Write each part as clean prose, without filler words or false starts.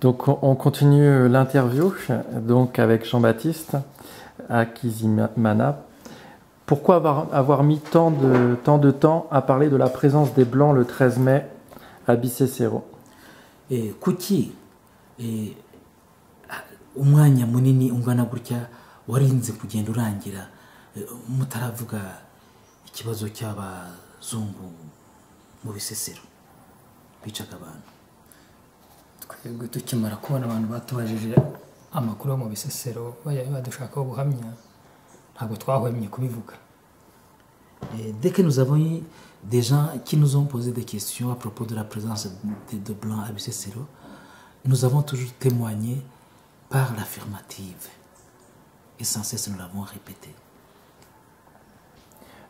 Donc on continue l'interview donc avec Jean-Baptiste Hakizimana. Pourquoi avoir mis tant de temps à parler de la présence des Blancs le 13 mai à Bisesero? Kuki umwanya munini ungana gutya warinze kugenda urangira mutaravuga ikibazo cy'abazungu mu Bisesero bicaga abantu? Twebwe tukimara kubona abantu batubajije amakuru yo mu Bisesero badushaka ubuhamya, ntabwo twahwemye kubivuga. Dès que nous avons eu des gens qui nous ont posé des questions à propos de la présence de Blancs à Bisesero, nous avons toujours témoigné par l'affirmative. Et sans cesse, nous l'avons répété.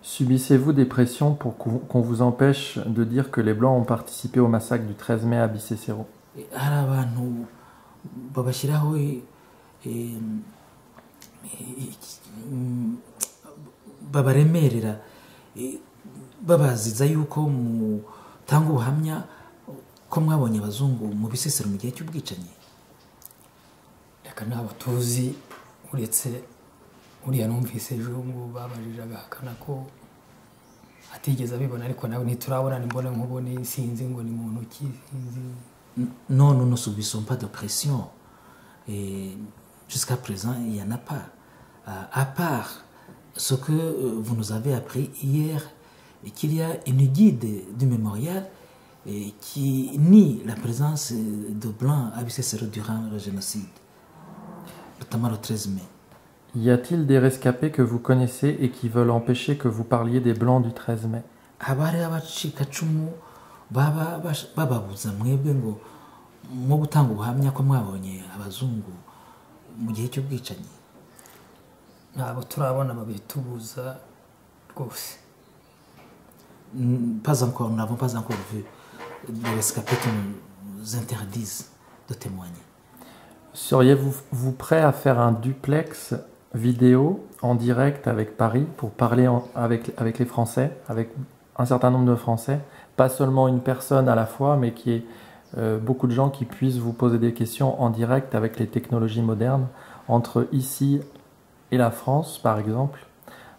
Subissez-vous des pressions pour qu'on vous empêche de dire que les Blancs ont participé au massacre du 13 mai à Bisesero? Hari abantu babashyiraho babaremerera babaziza yuko mutanga ubuhamya ko mwabonye abazungu mu Bisesero mu gihe cy'ubwicanyi. Reka ntabwo tuzi, uretse uriya numvise ejo ngo babajije agahakana ko atigeze abibona, ariko nawe ntiturabona nimbona nkubone, sinzi ngo ni muntu ki, sinzi. Non, nous ne subissons pas de pression. Et jusqu'à présent, il n'y en a pas. À part ce que vous nous avez appris hier, qu'il y a une guide du mémorial qui nie la présence de Blancs à Bisesero durant le génocide, notamment le 13 mai. Y a-t-il des rescapés que vous connaissez et qui veulent empêcher que vous parliez des Blancs du 13 mai? Abari abacikacumu bababuza mwebwe ngo mu gutanga ubuhamya ko mwabonye abazungu mu gihe cy'ubwicanyi? Ntabwo turabona babitubuza rwose. Pas encore, nous n'avons pas encore vu des rescapés qui nous interdisent de témoigner. Seriez-vous prêt à faire un duplex vidéo en direct avec Paris pour parler avec les Français, avec un certain nombre de Français, pas seulement une personne à la fois, mais qui est beaucoup de gens qui puissent vous poser des questions en direct avec les technologies modernes, entre ici et la France par exemple,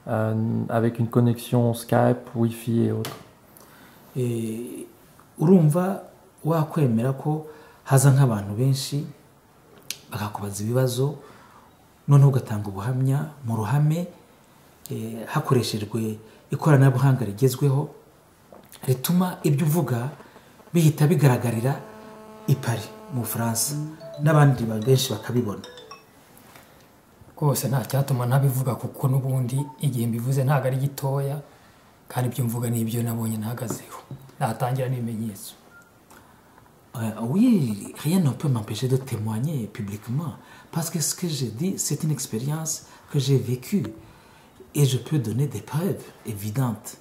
avec une connexion Skype, Wi-Fi et autres? Urumva wakwemera ko haza nk'abantu benshi bakakubaza ibibazo noneho ugatanga ubuhamya mu ruhame hakoreshejwe ikoranabuhanga rigezweho rituma ibyo uvuga bihita bigaragarira i Paris mu France n'abandi benshi bakabibona? Rwose nta cyatuma ntabivuga, kuko n'ubundi igihe mbivuze ntabwo ari gitoya, kandi ibyo mvuga n'ibyo nabonye nahagazeho, natangira n'ibimenyetso. Oui, rien ne peut m'empêcher de témoigner publiquement, parce que ce que j'ai dit, c'est une expérience que j'ai vécue, et je peux donner des preuves évidentes.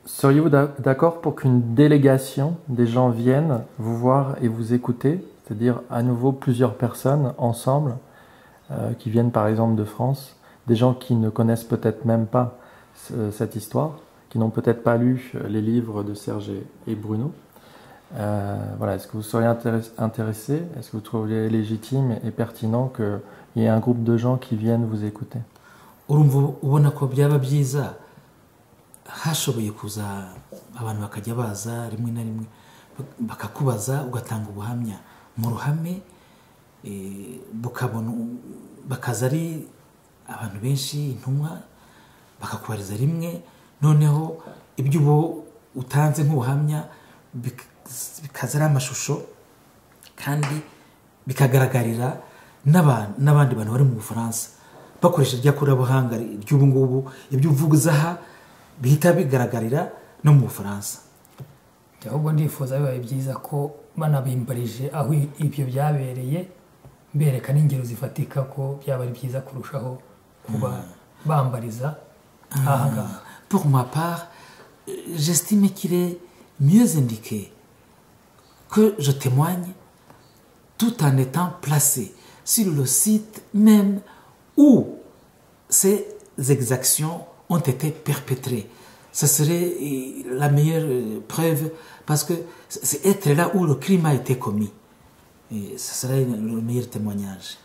Seriez-vous d'accord pour qu'une délégation des gens viennent vous voir et vous écouter, c'est-à-dire à nouveau plusieurs personnes ensemble, qui viennent par exemple de France, des gens qui ne connaissent peut-être même pas cette histoire, qui n'ont peut-être pas lu les livres de Serge et Bruno. Voilà, est-ce que vous seriez intéressé? Est-ce que vous trouvez légitime et pertinent qu'il y ait un groupe de gens qui viennent vous écouter? Urumva ubona ko byaba byiza hashoboye kuza abantu bakajya baza rimwe na rimwe bakakubaza ugatanga ubuhamya mu ruhame, bakaza ari abantu benshi, intumwa, bakakubariza rimwe, noneho ibyo ubo utanze nk'ubuhamya bikaza ari amashusho kandi bikagaragarira n'abandi bantu bari mu Bufaransa bakoresha rya koranabuhanga ry'ubu ngubu, ibyo uvuga aha bihita bigaragarira no mu Bufaransa. Ahubwo ndifuza bibaye byiza ko banabimbarije aho ibyo byabereye, mbereka n'ingero zifatika ko byaba ari byiza kurushaho kuba bambariza aha ngaha. Pour ma part, j'estime qu'il est mieux indiqué que je témoigne tout en étant placé sur le site même où ces exactions ont été perpétrées. ça serait la meilleure preuve, parce que c'est être là où le crime a été commis. Et ça serait le meilleur témoignage.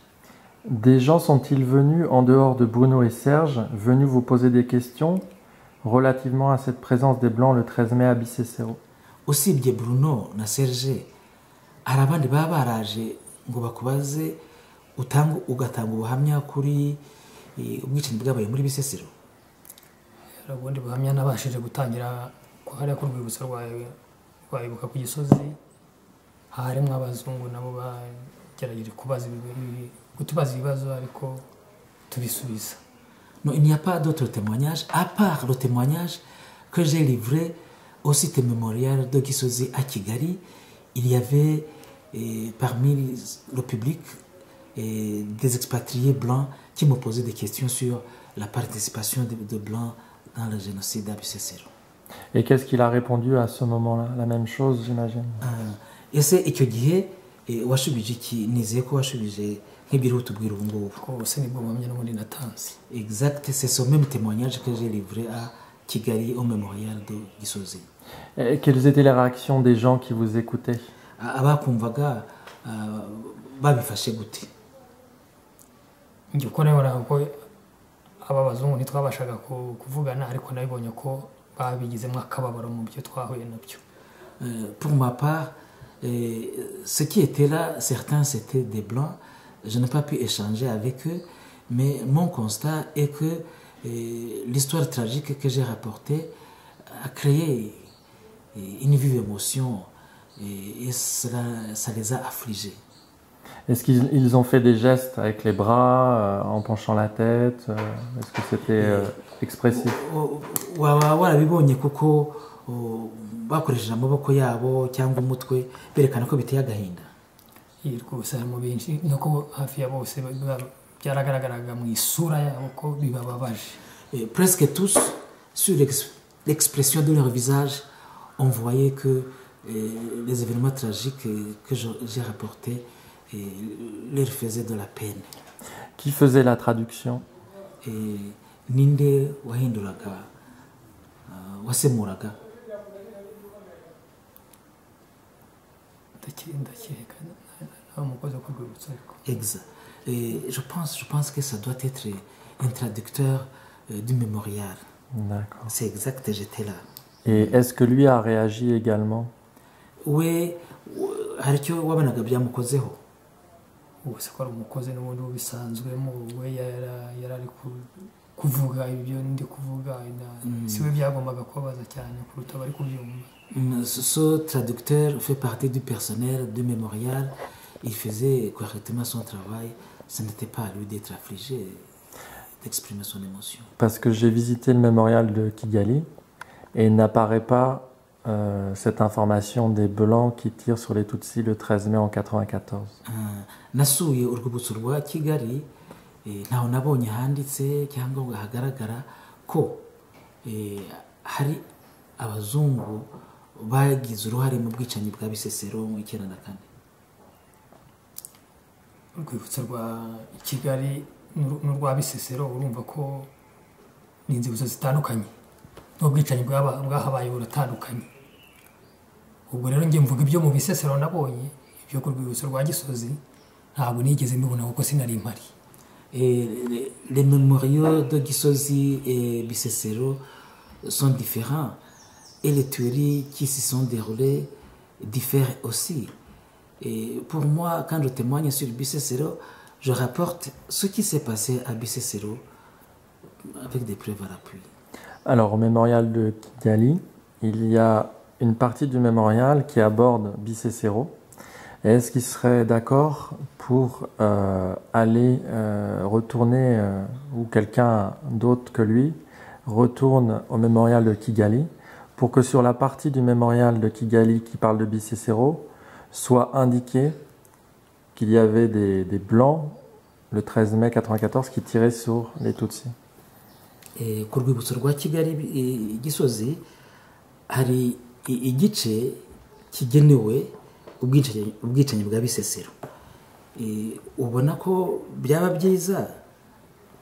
Des gens sont-ils venus, en dehors de Bruno et Serge, venus vous poser des questions relativement à cette présence des Blancs le 13 mai à Bisesero? Usibye Bruno na Serge, hari abandi baba baraje ngo bakubaze ugatanga ubuhamya kuri ubwicanyi bwabaye muri Bisesero? hari ubundi buhamya nabashije gutangira hariya ku rwibutso rwa Ibuka ku Gisozi, harimo abazungu nabo bagerageje kutubaza ibibazo ariko tubisubiza. Non, il n'y a pas d'autre témoignage, à part le témoignage que j'ai livré au site mémorial de Gisozi à Kigali. Il y avait parmi le public des expatriés blancs qui me posaient des questions sur la participation de blancs dans le génocide à Bisesero. Et qu'est-ce qu'il a répondu à ce moment-là? La même chose, j'imagine. Ese icyo gihe washubije iki? Nizeye ko washubije nk'ibiri tubwira ubu ngubu. Rwose nibwo buhamya n'ubundi natanze. Exact, c'est ce même témoignage que j'ai livré à Kigali au mémorial de Gisozi. Et quelles étaient les réactions des gens qui vous écoutaient? Abakumvaga babifashe gute? Njye uko nabonaga ko aba bazungu ntitwabashaga kuvugana, ariko nabibonye ko babigizemo akababaro mu byo twahuye nabyo. Pour ma part, ceux qui étaient là, certains c'était des blancs. Je n'ai pas pu échanger avec eux, mais mon constat est que l'histoire tragique que j'ai rapportée a créé une vive émotion et ça les a affligés. Est-ce qu'ils ont fait des gestes avec les bras, en penchant la tête? Est-ce que c'était expressif? warabibonye kuko bakoresheje amaboko yabo cyangwa umutwe berekana ko biteye agahinda? Rwose harimo benshi nuko hafi ya bose byaragaragaraga mu isura yabo ko bibababaje. Presque tous, sur l'expression de leur visage, on voyait que les événements tragiques que j'ai rapportés leur faisaient de la peine. Qui faisait la traduction? Ninde wahinduraga, wasemuraga? Exact. Je pense que ça doit être un traducteur du mémorial. D'accord. C'est exact, j'étais là. Et est-ce que lui a réagi également? Oui, hari icyo wabonaga byamukozeho? Ubuse ko ari umukozi n'ubundi ubisanzwemo, we yarari kuvuga ibyo ndi kuvuga, siwe byagombaga kubabaza cyane kuruta bari kubyumva. Ce traducteur fait partie du personnel du mémorial. Il faisait correctement son travail. Ce n'était pas à lui d'être affligé, d'exprimer son émotion. Parce que j'ai visité le mémorial de Kigali et il n'apparaît pas cette information des Blancs qui tirent sur les Tutsis le 13 mai en 94. Nasuye urwibutso rwa Kigali, ntaho nabonye handitse cyangwa ngo hagaragara ko hari abazungu bagize uruhare mu bwicanyi bwa Bisesero mu 1994. Urwibutso rwa Kigali n'urwa Bisesero urumva ko ni inzibutso zitandukanye n'ubwicanyi bwahabaye buratandukanye. Ubwo rero njye mvuga ibyo mu Bisesero nabonye, ibyo ku rwibutso rwa Gisozi ntabwo nigeze mbibona kuko sinari impari. Les mémoriaux de Gisozi et Bisesero sont différents et les tueries qui s'y sont déroulées diffèrent aussi. Et pour moi, quand je témoigne sur Bisesero, je rapporte ce qui s'est passé à Bisesero avec des preuves à l'appui. Alors, au mémorial de Kigali, il y a une partie du mémorial qui aborde Bisesero. Est-ce qu'il serait d'accord pour aller retourner, ou quelqu'un d'autre que lui, retourne au mémorial de Kigali, pour que sur la partie du mémorial de Kigali qui parle de Bisesero, soit indiqué qu'il y avait des Blancs le 13 mai 1994 qui tiraient sur les Tutsis? Ku rwibutso rwa Kigali Gisozi hari igice kigenewe ubwicanyi bwa Bisesero. Ubona ko byaba byiza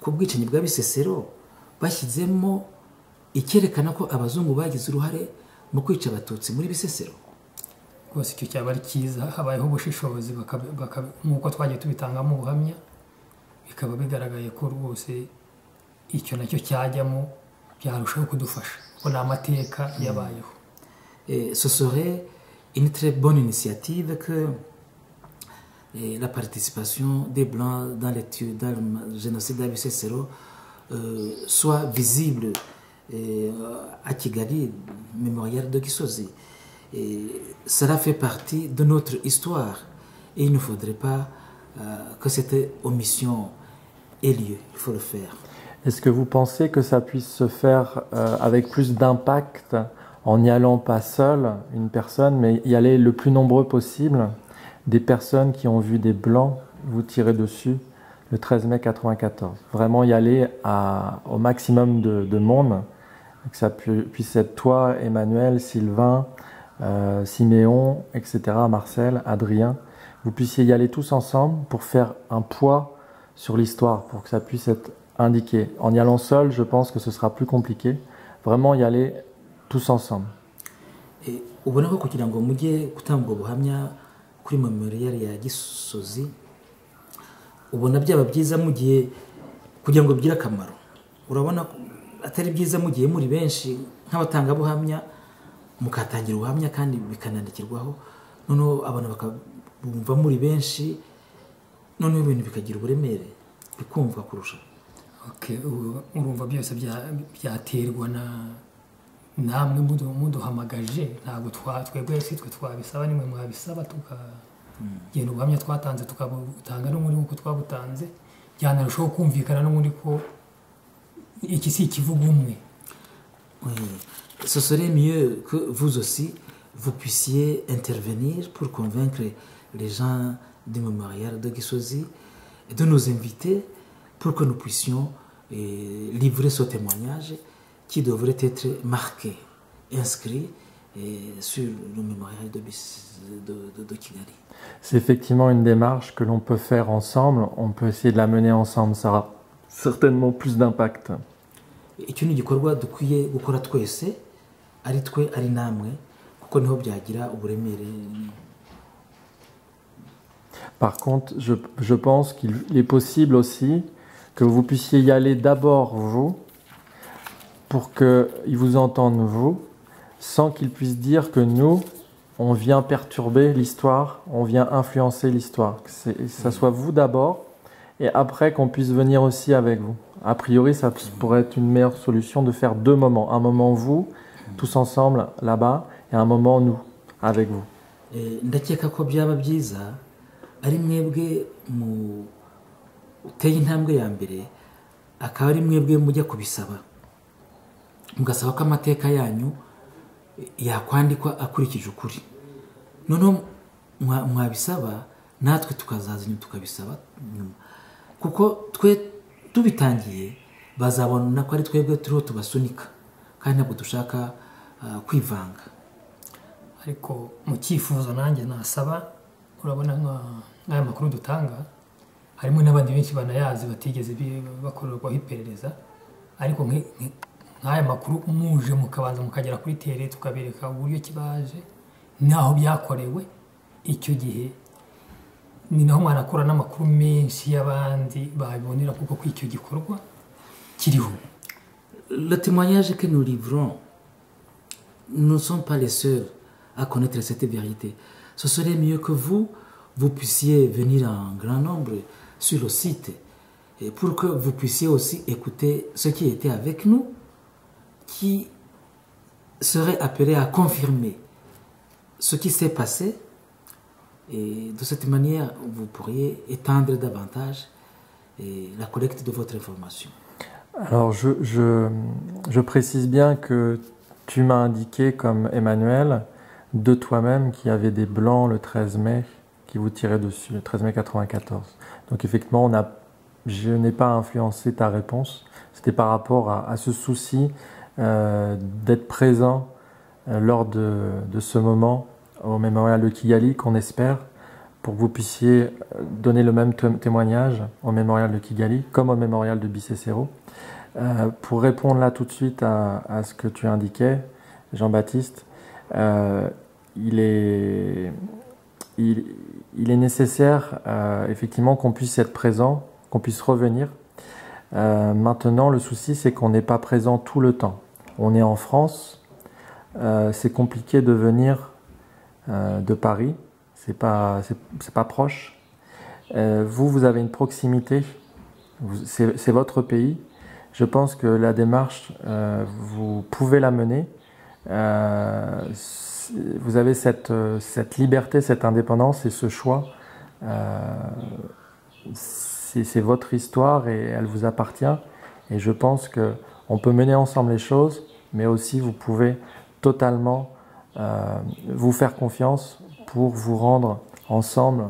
ku bwicanyi bwa Bisesero bashyizemo icyerekana ko abazungu bagize uruhare mu kwica abatutsi muri Bisesero. rwose icyo cyaba ari cyiza habayeho ubushishozi nk'uko twagiye tubitangamo ubuhamya bikaba bigaragaye ko rwose icyo nacyo cyajyamo byarushaho kudufasha ko ni amateka yabayeho. Ce serait une très bonne initiative que la participation des Blancs dans le génocide à Bisesero soit visible à Kigali, mémorial de Gisozi. Cela fait partie de notre histoire et il ne faudrait pas que cette omission ait lieu. Il faut le faire. Est-ce que vous pensez que ça puisse se faire avec plus d'impact en n'y allant pas seul, une personne, mais y aller le plus nombreux possible, des personnes qui ont vu des Blancs vous tirer dessus le 13 mai 94. Vraiment y aller au maximum de monde, que ça puisse être toi, Emmanuel, Sylvain, Siméon, etc., Marcel, Adrien. Vous puissiez y aller tous ensemble pour faire un poids sur l'histoire, pour que ça puisse être indiqué. En y allant seul, je pense que ce sera plus compliqué. Vraiment y aller tous ensemble. ubona ko kugira ngo mujye gutanga ubuhamya kuri memorial ya Gisozi ubona byaba byiza mugiye kugira ngo bigire akamaro. Urabona atari byiza mugiye muri benshi nk'abatanga buhamya mukatangira ubuhamya kandi bikanandikirwaho noneho abantu bakabumva muri benshi noneho ibintu bikagira uburemere bikumva kurusha. Okay, urumva byose byaterwa namwe muduhamagaje ntabwo twebwe si twe twabisaba nimwe mwabisaba tukagenda ubuhamya twatanze tukabutanga no muri uko twabutanze byanarushaho kumvikana no muri ko iki si ikivuga umwe. Ce serait mieux que vous aussi vous puissiez intervenir pour convaincre les gens du mémorial de Gisozi et de nous inviter pour que nous puissions livrer ce témoignage qui devrait être marqué, inscrit sur le mémorial de Kigali. C'est effectivement une démarche que l'on peut faire ensemble, on peut essayer de la mener ensemble, ça aura certainement plus d'impact. Icyo ni igikorwa dukwiye gukora twese ari twe ari namwe kuko niho byagira uburemere. Par contre, je pense qu'il est possible aussi que vous puissiez y aller d'abord vous, pour qu'ils vous entendent vous, sans qu'ils puissent dire que nous, on vient perturber l'histoire, on vient influencer l'histoire. Que ça soit vous d'abord, et après qu'on puisse venir aussi avec vous. A priori, ça pourrait être une meilleure solution de faire deux moments. Un moment vous, tous ensemble là-bas, et un moment nous, avec vous. Ndakeka ko byaba byiza ari mwebwe mu uteye intambwe ya mbere akaba ari mwebwe mujya kubisaba mugasaba ko amateka yanyu yakwandikwa akurikije ukuri noneho mwabisaba natwe tukazazinya tukabisaba kuko twe tubitangiye bazabona ko ari twebwe turiho tubasunika kandi ntabwo dushaka kwivanga. Ariko mu cyifuzo nanjye nasaba urabona nk'aya makuru dutanga harimo n'abandi benshi banayazi batigeze bakorerwaho iperereza ariko nk'aya makuru muje mukabanza mukagera kuri tere tukabereka uburyo kibaje naho byakorewe icyo gihe ni naho mwanakura n'amakuru menshi y'abandi babibonera kuko kw'icyo gikorwa kiriho. Le témoignage que nous livrons ne sont pas les seuls à connaître cette vérité. Ce serait mieux que vous puissiez venir en grand nombre sur le site et pour que vous puissiez aussi écouter ceux qui étaient avec nous, qui seraient appelés à confirmer ce qui s'est passé. Et de cette manière, vous pourriez étendre davantage la collecte de votre information. Alors, je précise bien que tu m'as indiqué, comme Emmanuel, de toi-même, qu'il y avait des Blancs le 13 mai qui vous tiraient dessus, le 13 mai 94. Donc effectivement, je n'ai pas influencé ta réponse. C'était par rapport à ce souci d'être présent lors de ce moment au mémorial de Kigali, qu'on espère, pour que vous puissiez donner le même témoignage au mémorial de Kigali, comme au mémorial de Bisesero. Pour répondre là tout de suite à ce que tu indiquais, Jean-Baptiste, il est nécessaire effectivement qu'on puisse être présent, qu'on puisse revenir. Maintenant, le souci, c'est qu'on n'est pas présent tout le temps. On est en France, c'est compliqué de venir de Paris, c'est pas proche. Vous avez une proximité, c'est votre pays. Je pense que la démarche, vous pouvez la mener. Vous avez cette liberté, cette indépendance et ce choix. C'est votre histoire et elle vous appartient. Et je pense qu'on peut mener ensemble les choses, mais aussi vous pouvez totalement vous faire confiance pour vous rendre ensemble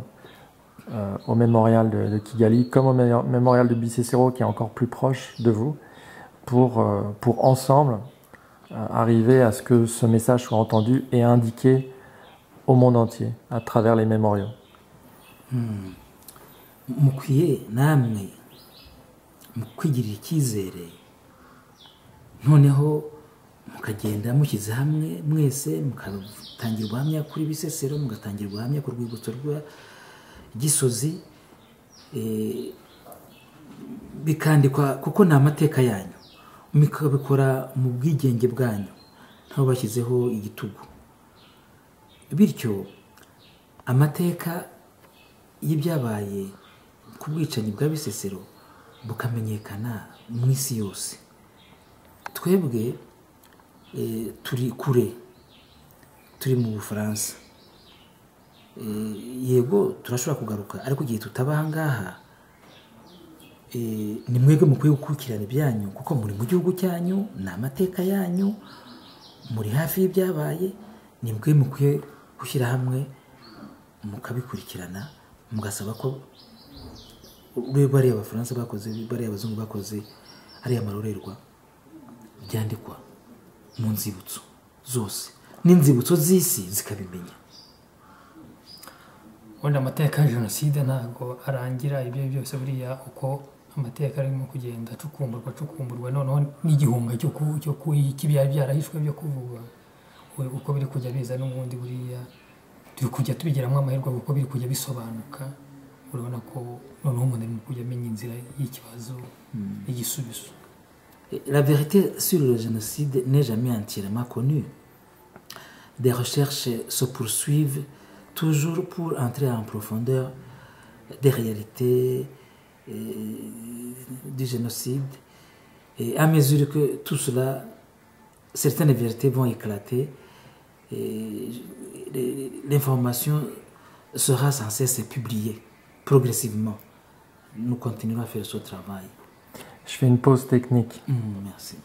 au mémorial de Kigali, comme au mémorial de Bisesero qui est encore plus proche de vous, pour ensemble arriver à ce que ce message soit entendu et indiqué au monde entier à travers les mémoriaux. mukwiye namwe mukwigirira icyizere noneho mukagenda mushyize hamwe mwese mugatangira ubuhamya kuri Bisesero, mugatangira ubuhamya ku rwibutso rwa Gisozi, bikandikwa kuko ni amateka yanyu, mukabikora mu bwigenge bwanyu ntaho bashyizeho igitugu. Bityo amateka y'ibyabaye ku bwicanyi bwa Bisesero bukamenyekana mu isi yose. Twebwe turi kure, turi mu Bufaransa, yego turashobora kugaruka, ariko igihe tutaba aha ngaha ni mwebwe mukwiye gukurikirana ibyanyu kuko muri mu gihugu cyanyu, ni amateka yanyu, muri hafi y'ibyabaye, ni mwe mukwiye gushyira hamwe mukabikurikirana, mugasaba ko bariya Abafaransa bakoze, bariya Abazungu bakoze ariya marorerwa byandikwa mu nzibutso zose n'inzibutso z'isi zikabimenya. Wenda amateka ya jenoside ntabwo arangira ibyo byose, buriya uko amateka arimo kugenda acukumburwa noneho n'igihunga cy'ibyari byarahishwe byo kuvuga uko biri kujya biza n'ubundi, buriya turi kujya tubigiramo amahirwe kuko biri kujya bisobanuka. Urabona ko noneho umuntu arimo kujya amenya inzira y'ikibazo y'igisubizo. La vérité sur le génocide n'est jamais entièrement connue. Des recherches se poursuivent toujours pour entrer en profondeur des réalités du génocide. Et à mesure que tout cela, certaines vérités vont éclater, l'information sera sans cesse publiée progressivement. Nous continuerons à faire ce travail. Je fais une pause technique. Merci.